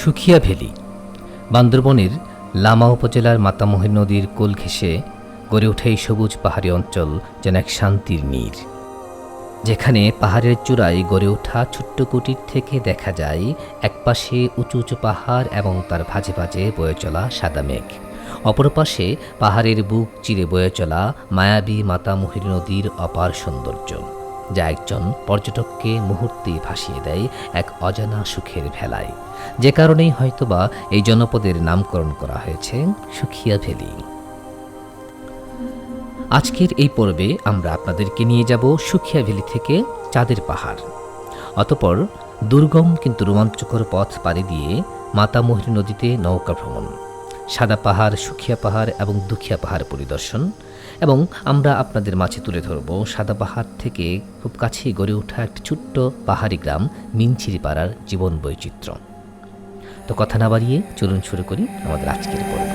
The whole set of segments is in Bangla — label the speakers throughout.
Speaker 1: সুখিয়া ভ্যালি বান্দরবনের লামা উপজেলার মাতামুহুরী নদীর কোল ঘেঁষে গড়ে ওঠে এই সবুজ পাহাড়ি অঞ্চল যেন এক শান্তির নীড়, যেখানে পাহাড়ের চূড়ায় গড়ে ওঠা ছোট্ট কুটির থেকে দেখা যায় একপাশে উঁচু উঁচু পাহাড় এবং তার ভাঁজে ভাঁজে বয়ে চলা সাদা মেঘ, অপর পাশে পাহাড়ের বুক চিরে বয়ে চলা মায়াবী মাতামুহুরী নদীর অপার সৌন্দর্য, যা একজন পর্যটককে মুহূর্তে ভাসিয়ে দেয় এক অজানা সুখের ভেলায়, যে কারণেই হয়তোবা এই জনপদের নামকরণ করা হয়েছে সুখিয়া ভ্যালি। আজকের এই পর্বে আমরা আপনাদেরকে নিয়ে যাব সুখিয়া ভ্যালি থেকে চাঁদের পাহাড়, অতঃপর দুর্গম কিন্তু রোমাঞ্চকর পথ পাড়ি দিয়ে মাতামুহুরী নদীতে নৌকা ভ্রমণ, সাদা পাহাড়, সুখিয়া পাহাড় এবং দুখিয়া পাহাড় পরিদর্শন, এবং আমরা আপনাদের মাঝে তুলে ধরব সাদা পাহাড় থেকে খুব কাছেই গড়ে ওঠা একটি ছোট্ট পাহাড়ি গ্রাম মিনচিরিপাড়ার জীবন বৈচিত্র্য। তো কথা না বাড়িয়ে চলুন শুরু করি আমাদের আজকের পর্ব।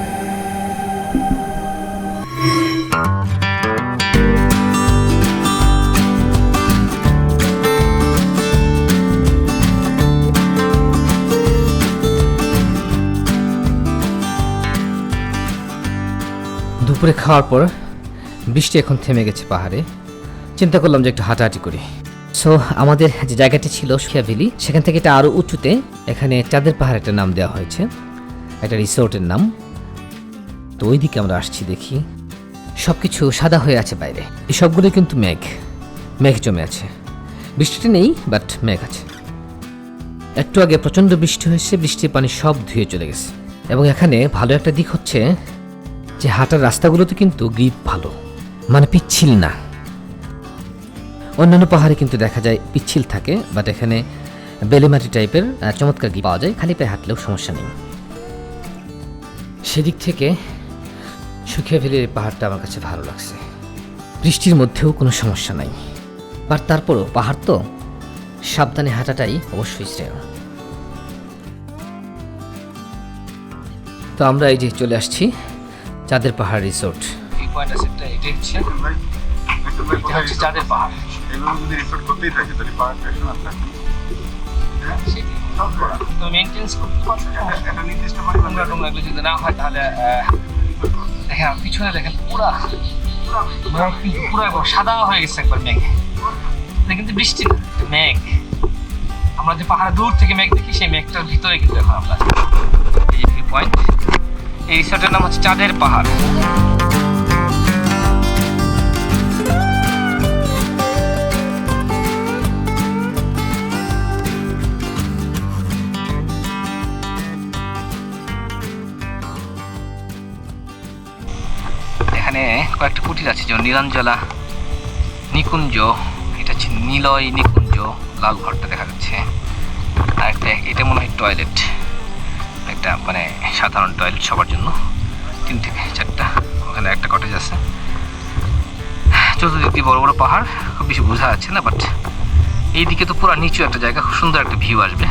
Speaker 1: দুপুরে খাওয়ার পর বৃষ্টি এখন থেমে গেছে পাহাড়ে, চিন্তা করলাম যে একটু হাঁটাহাঁটি করি। সো আমাদের যে জায়গাটি ছিল সুখিয়া ভ্যালি, সেখান থেকে এটা আরও উঁচুতে, এখানে চাঁদের পাহাড় একটা নাম দেওয়া হয়েছে, একটা রিসোর্টের নাম। তো ওই দিকে আমরা আসছি, দেখি সব কিছু সাদা হয়ে আছে বাইরে, এই সবগুলোই কিন্তু মেঘ জমে আছে, বৃষ্টিটা নেই বাট মেঘ আছে। একটু আগে প্রচণ্ড বৃষ্টি হয়েছে, বৃষ্টির পানি সব ধুয়ে চলে গেছে। এবং এখানে ভালো একটা দিক হচ্ছে যে হাঁটার রাস্তাগুলোতে কিন্তু গ্রিপ ভালো, মানে পিচ্ছিল না। অন্যান্য পাহাড়ে কিন্তু দেখা যায় পিচ্ছিল থাকে, বাট এখানে বেলেমাটি টাইপের চমৎকার গ্রিপ পাওয়া যায়, খালি পায়ে হাঁটলেও সমস্যা নেই। সেদিক থেকে সুখিয়া ভ্যালির পাহাড়টা আমার কাছে ভালো লাগছে, বৃষ্টির মধ্যেও কোনো সমস্যা নাই, বাট তারপরও পাহাড় তো সাবধানে হাঁটাটাই অবশ্যই শ্রেয়। তো আমরা এই যে চলে আসছি চাঁদের পাহাড় রিসোর্ট। এই পয়েন্ট আছে, এটা হচ্ছে চাঁদের পাহাড়।
Speaker 2: এগুলো যদি রিসোর্ট করতেই থাকে তাহলে পাহাড়টা শোনা থাকে,
Speaker 1: তো মেইনটেনেন্স করতে পারছে না,
Speaker 2: একটা নির্দিষ্ট পরিমাণ
Speaker 1: টোংরা যদি না হয় তাহলে দেখেন পিছনে দেখেন পুরা সাদা হয়ে গেছে একবার মেঘ, কিন্তু বৃষ্টি না, মেঘ। আমরা যে পাহাড়ে দূর থেকে মেঘ দেখি, সেই মেঘটার ভিতরে কিন্তু এখন আমরা এই যে পয়েন্ট। এই রিসোর্টের নাম হচ্ছে চাঁদের পাহাড়। এখানে কয়েকটা কুটির আছে, যেমন নীলাঞ্জলা নিকুঞ্জ, এটা হচ্ছে নিলয় নিকুঞ্জ, লাল ঘরটা দেখা যাচ্ছে। আর একটা, এটা মনে হয় টয়লেট, একটা মানে সাধারণ টয়লেট সবার জন্য, 3 থেকে 4টা। ওখানে একটা কটেজ আছে। চতুর্দিক দিয়ে বড় বড় পাহাড়, খুব বেশি বোঝা যাচ্ছে না, বাট এইদিকে তো পুরো নিচু একটা জায়গা, খুব সুন্দর একটা ভিউ আসবে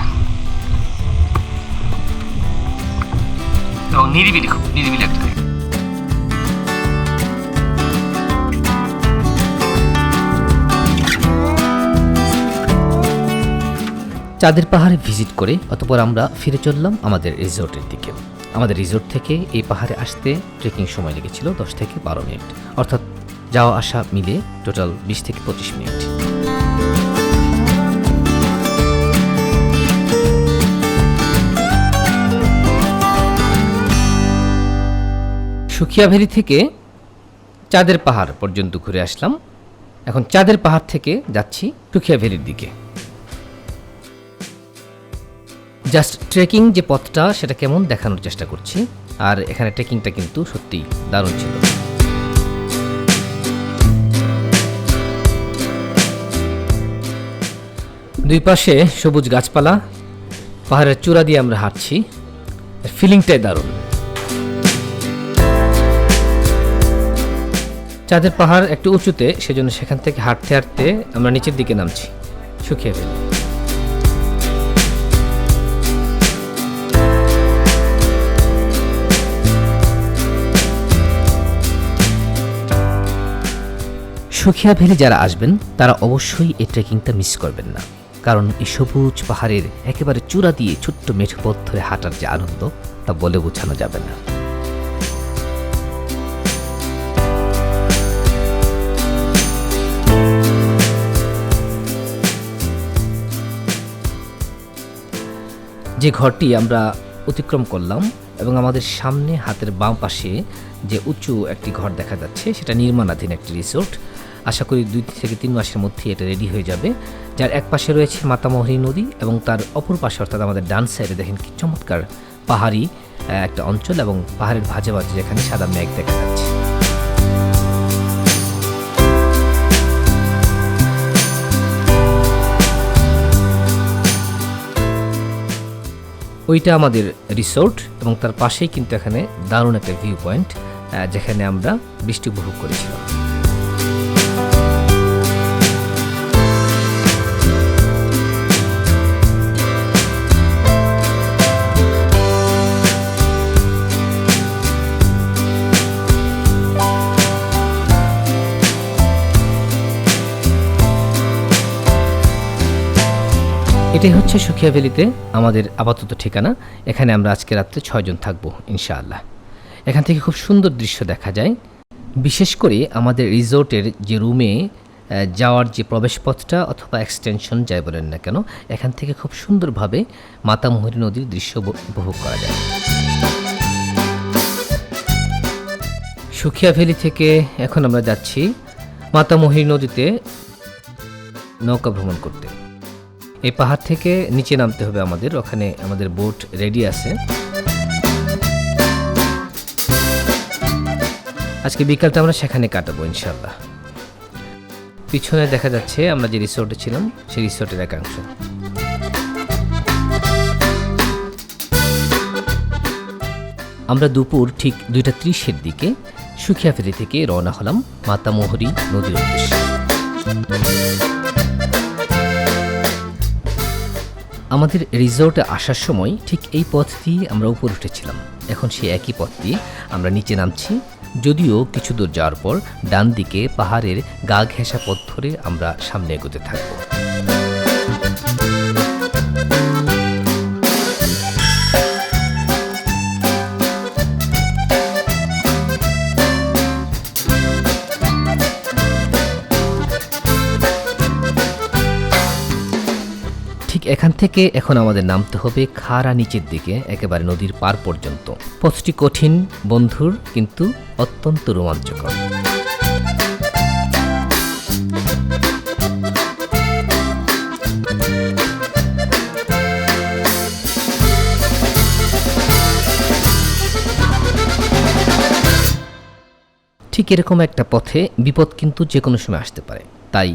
Speaker 1: এবং নিরিবিলি, খুব নিরিবিলি একটা জায়গা। চাঁদের পাহাড়ে ভিজিট করে অতঃপর আমরা ফিরে চললাম আমাদের রিসোর্টের দিকে। আমাদের রিসোর্ট থেকে এই পাহাড়ে আসতে ট্রেকিং সময় লেগেছিল 10 থেকে 12 মিনিট, অর্থাৎ যাওয়া আসা মিলে টোটাল 20 থেকে 25 মিনিট। সুখিয়া ভ্যালি থেকে চাঁদের পাহাড় পর্যন্ত ঘুরে আসলাম, এখন চাঁদের পাহাড় থেকে যাচ্ছি সুখিয়া ভ্যালির দিকে। জাস্ট ট্রেকিং যে পথটা সেটা কেমন দেখানোর চেষ্টা করছি, আর এখানে ট্রেকিংটা কিন্তু সত্যি দারুণ ছিল। দুই পাশে সবুজ গাছপালা, পাহাড়ের চূড়া দিয়ে আমরা হাঁটছি, ফিলিংটাই দারুণ। চাঁদের পাহাড় একটু উঁচুতে, সেজন্য সেখান থেকে হাঁটতে হাঁটতে আমরা নিচের দিকে নামছি সুখিয়া ভ্যালি। সুখিয়া ভ্যালি যারা আসবেন তারা অবশ্যই এই ট্রেকিংটা মিস করবেন না, কারণ এই সবুজ পাহাড়ের একেবারে চূড়া দিয়ে ছোট্ট মেঠো পথ ধরে হাঁটার যে আনন্দ তা বলে বোঝানো যাবে না। যে ঘরটি আমরা অতিক্রম করলাম এবং আমাদের সামনে হাতের বাম পাশে যে উঁচু একটি ঘর দেখা যাচ্ছে, সেটা নির্মাণাধীন একটি রিসোর্ট। আশা করি 2 থেকে 3 মাসের মধ্যে এটা রেডি হয়ে যাবে, যার এক পাশে রয়েছে মাতামুহুরী নদী এবং তার অপর পাশে অর্থাৎ আমাদের ডান সাইডে দেখেন কি চমৎকার পাহাড়ি একটা অঞ্চল এবং পাহাড়ের ভাঁজে ভাঁজে যেখানে সাদা মেঘ দেখা যাচ্ছে। ওইটা আমাদের রিসোর্ট এবং তার পাশেই কিন্তু এখানে দারুণ একটা ভিউ পয়েন্ট, যেখানে আমরা বৃষ্টি উপভোগ করেছিলাম। এটাই হচ্ছে সুখিয়া ভ্যালিতে আমাদের আপাতত ঠিকানা। এখানে আমরা আজকে রাত্রে 6 জন থাকবো ইনশাআল্লাহ। এখান থেকে খুব সুন্দর দৃশ্য দেখা যায়, বিশেষ করে আমাদের রিসোর্টের যে রুমে যাওয়ার যে প্রবেশপথটা অথবা এক্সটেনশন যাই বলেন না কেন, এখান থেকে খুব সুন্দরভাবে মাতামুহুরী নদীর দৃশ্য উপভোগ করা যায়। সুখিয়া ভ্যালি থেকে এখন আমরা যাচ্ছি মাতামুহুরী নদীতে নৌকা ভ্রমণ করতে। এই পাহাড় থেকে নিচে নামতে হবে আমাদের, ওখানে আমাদের বোট রেডি আছে। আজকে বিকালটা আমরা সেখানে কাটাবো ইনশাআল্লাহ। পিছনে দেখা যাচ্ছে আমরা যে রিসোর্টে ছিলাম সেই রিসোর্টের একাংশ। আমরা দুপুর ঠিক 2:30-এর দিকে সুখিয়া ভ্যালি থেকে রওনা হলাম মাতামুহুরী নদীর উদ্দেশ্যে। আমাদের রিসোর্টে আসার সময় ঠিক এই পথ দিয়ে আমরা উপরে উঠেছিলাম, এখন সেই একই পথ দিয়ে আমরা নিচে নামছি। যদিও কিছু দূর যাওয়ার পর ডান দিকে পাহাড়ের গা ঘেঁষা পথ ধরে আমরা সামনে এগোতে থাকব। এখান থেকে এখন আমাদের নামতে হবে খাড়া নিচের দিকে একেবারে নদীর পার পর্যন্ত। পথটি কঠিন বন্ধুর, কিন্তু অত্যন্ত রোমাঞ্চকর। ঠিক এরকম একটা পথে বিপদ কিন্তু যে কোনো সময় আসতে পারে, তাই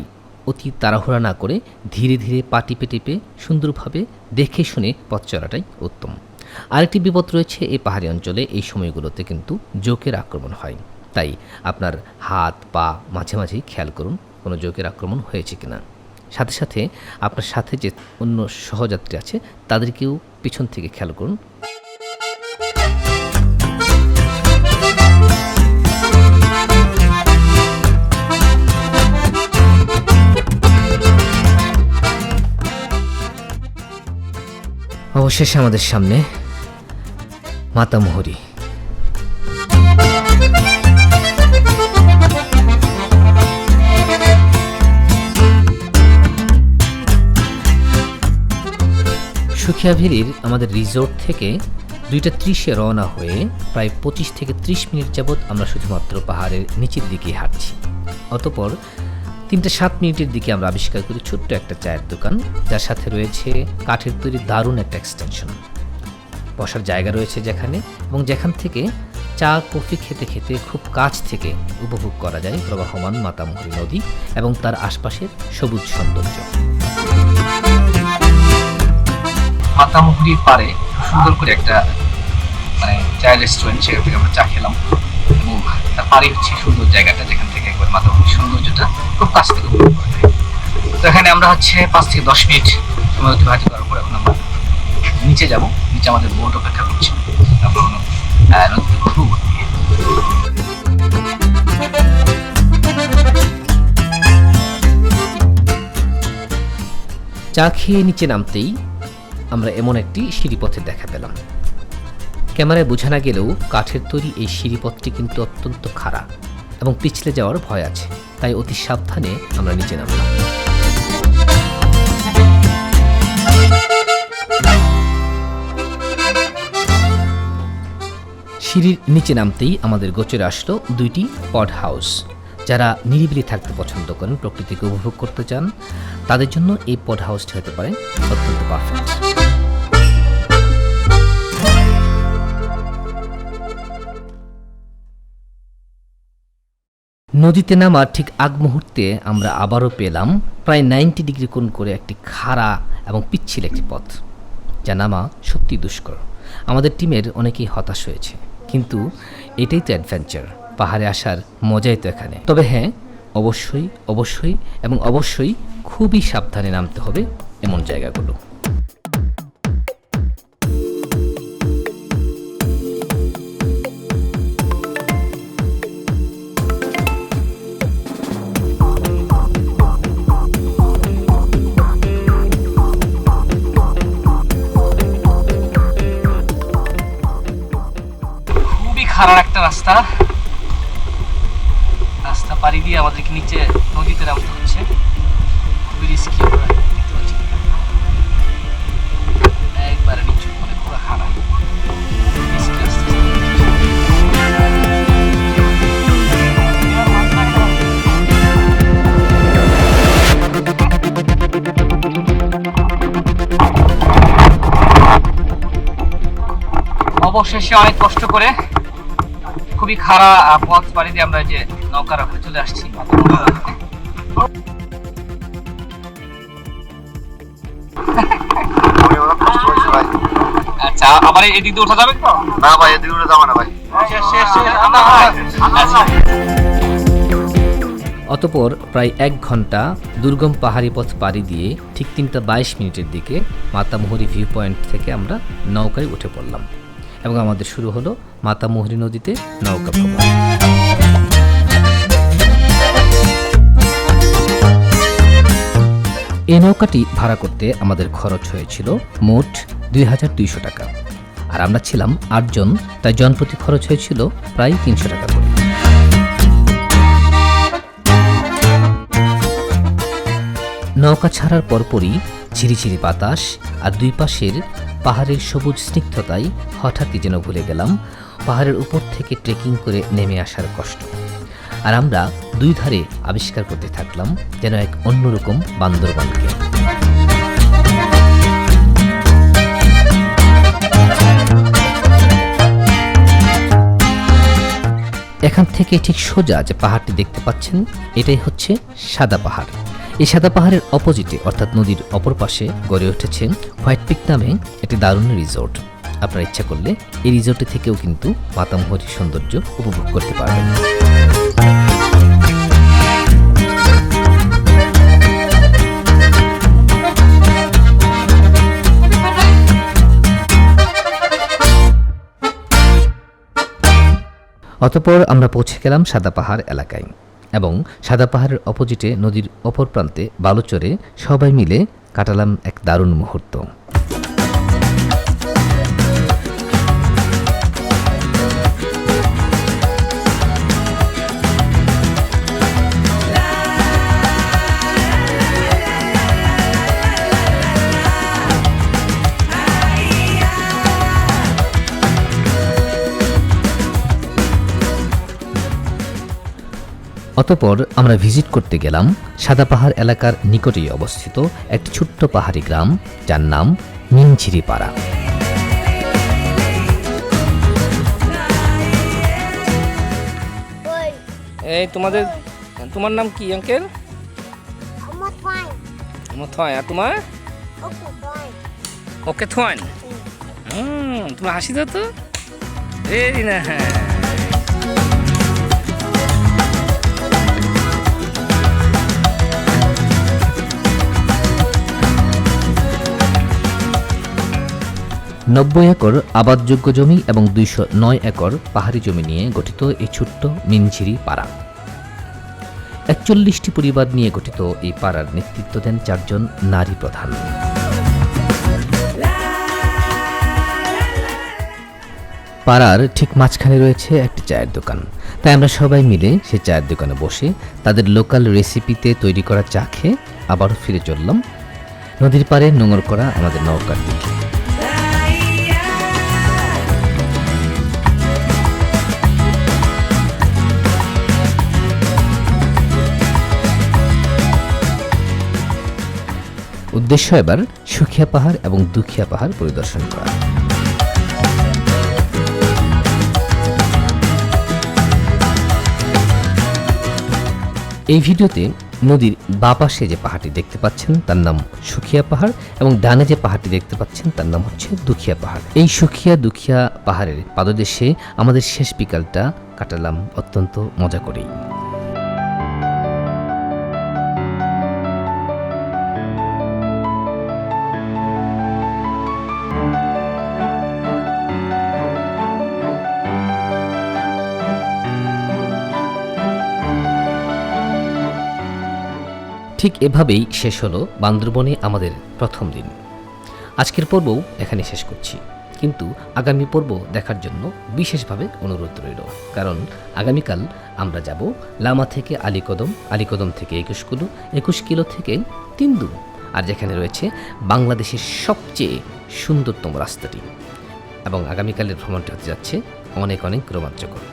Speaker 1: অতি তাড়াহুড়া না করে ধীরে ধীরে পা টিপে টিপে সুন্দরভাবে দেখে শুনে পথ চলাটাই উত্তম। আরেকটি বিপদ রয়েছে এই পাহাড়ি অঞ্চলে, এই সময়গুলোতে কিন্তু জোকের আক্রমণ হয়, তাই আপনার হাত পা মাঝে মাঝেই খেয়াল করুন কোনো জোকের আক্রমণ হয়েছে কিনা। সাথে সাথে আপনার সাথে যে অন্য সহযাত্রী আছে তাদেরকেও পিছন থেকে খেয়াল করুন। অবশেষে আমাদের সামনে মাতামুহুরী। সুখিয়া ভ্যালির আমাদের রিসোর্ট থেকে 2:30-এ রওনা হয়ে প্রায় 25 থেকে 30 মিনিট যাবৎ আমরা শুধুমাত্র পাহাড়ের নিচের দিকে হাঁটছি। অতঃপর 3:07 দিকে আমরা আবিষ্কার করি ছোট্ট একটা চায়ের দোকান, যার সাথে রয়েছে কাঠের তৈরি দারুণ একটা এক্সটেনশন। বসার জায়গা রয়েছে যেখানে, এবং যেখান থেকে চা কফি খেতে খেতে খুব কাছ থেকে উপভোগ করা যায় প্রবাহমান মাতামুহুরী নদী এবং তার আশপাশের সবুজ সৌন্দর্য। মাতামুহুরীর পাড়ে সুন্দর করে একটা চায়ের রেস্টুরেন্ট, সেখান থেকে আমরা চা খেলাম এবং তার পাড়ে হচ্ছে সুন্দর জায়গাটা যেখান থেকে একবার মাতামুহুরীর সৌন্দর্যটা খুব কাছ থেকে উপভোগ করা যায়। তো এখানে আমরা 5 থেকে 10 মিনিট সময় অতিবাহিত করার পর এখন আমরা নিচে যাব। নিচে আমাদের বোট অপেক্ষা করছে, তারপর নদীতে ঘুরবো। চা খেয়ে নিচে নামতেই আমরা এমন একটি সিঁড়িপথের দেখা পেলাম। ক্যামেরায় বোঝা না গেলেও কাঠের তৈরি এই সিঁড়িপথটি কিন্তু অত্যন্ত খাড়া এবং পিছলে যাওয়ার ভয় আছে, তাই অতি সাবধানে আমরা নিচে নামলাম। সিঁড়ির নিচে নামতেই আমাদের গোচরে আসলো দুইটি পড হাউস। যারা নিরিবিলি থাকতে পছন্দ করেন, প্রকৃতিকে উপভোগ করতে চান, তাদের জন্য এই পড হাউসটি হতে পারে অত্যন্ত পারফেক্ট। নদীতে নামার ঠিক আগ মুহূর্তে আমরা আবারও পেলাম প্রায় 90 ডিগ্রি কোণ করে একটি খাড়া এবং পিচ্ছিল একটি পথ, যা নামা সত্যি দুষ্কর। আমাদের টিমের অনেকেই হতাশ হয়েছে, কিন্তু এটাই তো অ্যাডভেঞ্চার, পাহাড়ে আসার মজাই তো এখানে। তবে হ্যাঁ, অবশ্যই খুবই সাবধানে নামতে হবে এমন জায়গাগুলো। খারাপ একটা রাস্তা পাড়ি দিয়ে আমাদেরকে নিচে নদীতে নামতে হচ্ছে, খুবই রিস্কি। একবারে নিচু, মানে পুরো খারাপ রিস্কি রাস্তা। অবশেষে অনেক কষ্ট করে খুবই খারাপ পথ পাড়ি দিয়ে আমরা যে নৌকার ওখানে চলে আসছি। আচ্ছা, আবার এদিক দিয়ে ওঠা যাবে তো?
Speaker 2: না ভাই, এদিকে উঠে যাবে না ভাই।
Speaker 1: অতঃপর প্রায় 1 ঘন্টা দুর্গম পাহাড়ি পথ পাড়ি দিয়ে ঠিক 3:22 মিনিটের দিকে মাতামুহুরী ভিউ পয়েন্ট থেকে আমরা নৌকায় উঠে পড়লাম এবং আমাদের শুরু হলো মাতামুহুরী নদীতে নৌকা ভ্রমণ। এই নৌকাটি ভাড়া করতে আমাদের খরচ হয়েছিল মোট 2200 টাকা, আর আমরা ছিলাম 8 জন, তাই জনপ্রতি খরচ হয়েছিল প্রায় 300 টাকা করে। নৌকা ছাড়ার পরপরই ঝিরিঝিরি বাতাস আর দুই পাশের পাহাড়ের সবুজ স্নিগ্ধতায় হঠাৎই যেন ভুলে গেলাম পাহাড়ের উপর থেকে ট্রেকিং করে নেমে আসার কষ্ট। আর আমরা দুই ধারে আবিষ্কার করতে থাকলাম যেন এক অন্যরকম বান্দরবানকে। এখান থেকে ঠিক সোজা যে পাহাড়টি দেখতে পাচ্ছেন, এটাই হচ্ছে সাদা পাহাড়। এই সাদা পাহাড়ের অপোজিটে অর্থাৎ নদীর অপর পাশে গড়ে উঠেছে হোয়াইট পিক নামে একটি দারুণ রিসোর্ট। আপনার ইচ্ছা করলে এই রিসোর্টে থেকেও কিন্তু মাতামুহুরীর সৌন্দর্য উপভোগ করতে পারবেন। অতঃপর আমরা পৌঁছে গেলাম সাদা পাহাড় এলাকায় এবং সাদা পাহাড়ের অপোজিটে নদীর অপর প্রান্তে বালুচরে সবাই মিলে কাটালাম এক দারুণ মুহূর্ত। অতঃপর আমরা ভিজিট করতে গেলাম সাদা পাহাড় এলাকার নিকটেই অবস্থিত একটি ছোট্ট পাহাড়ি গ্রাম, যার নাম মিনঝিরি পাড়া।
Speaker 3: এই তোমার নাম কি আঙ্কেল? থয়। আর তোমার? ওকে থয়। তোমার হাসি দাও তো। এই না, হ্যাঁ।
Speaker 1: একর আবাদযোগ্য জমি এবং 209 একর পাহাড়ি জমি নিয়ে গঠিত এই ছোট্ট মিনঝিরি পাড়া। 41টি পরিবার নিয়ে গঠিত এই পাড়ার নেতৃত্ব দেন 4 জন নারী প্রধান। পাড়ার ঠিক মাঝখানে রয়েছে একটি চায়ের দোকান, তাই আমরা সবাই মিলে সেই চায়ের দোকানে বসে তাদের লোকাল রেসিপিতে তৈরি করা চা খেয়ে আবারও ফিরে চললাম নদীর পাড়ে নোঙর করা আমাদের নৌকার দিকে। উদ্দেশ্য এবার সুখিয়া পাহাড় এবং দুখিয়া পাহাড় পরিদর্শন করা। এই ভিডিওতে নদীর বাঁ পাশে যে পাহাড়টি দেখতে পাচ্ছেন তার নাম সুখিয়া পাহাড় এবং ডানে যে পাহাড়টি দেখতে পাচ্ছেন তার নাম হচ্ছে দুখিয়া পাহাড়। এই সুখিয়া দুখিয়া পাহাড়ের পাদদেশে আমাদের শেষ বিকালটা কাটালাম অত্যন্ত মজা করেই। ঠিক এভাবেই শেষ হলো বান্দরবনে আমাদের প্রথম দিন। আজকের পর্বও এখানে শেষ করছি, কিন্তু আগামী পর্ব দেখার জন্য বিশেষভাবে অনুরোধ রইল, কারণ আগামীকাল আমরা যাব লামা থেকে আলীকদম, আলীকদম থেকে 21 কিলো থেকে তিন্দু, আর যেখানে রয়েছে বাংলাদেশের সবচেয়ে সুন্দরতম রাস্তাটি। এবং আগামীকালের ভ্রমণটি হতে যাচ্ছে অনেক অনেক রোমাঞ্চকর।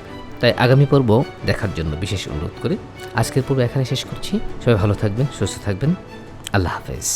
Speaker 1: তাই আগামী পর্ব দেখার জন্য বিশেষ অনুরোধ করে আজকের পর্ব এখানে শেষ করছি। সবাই ভালো থাকবেন, সুস্থ থাকবেন। আল্লাহ হাফেজ।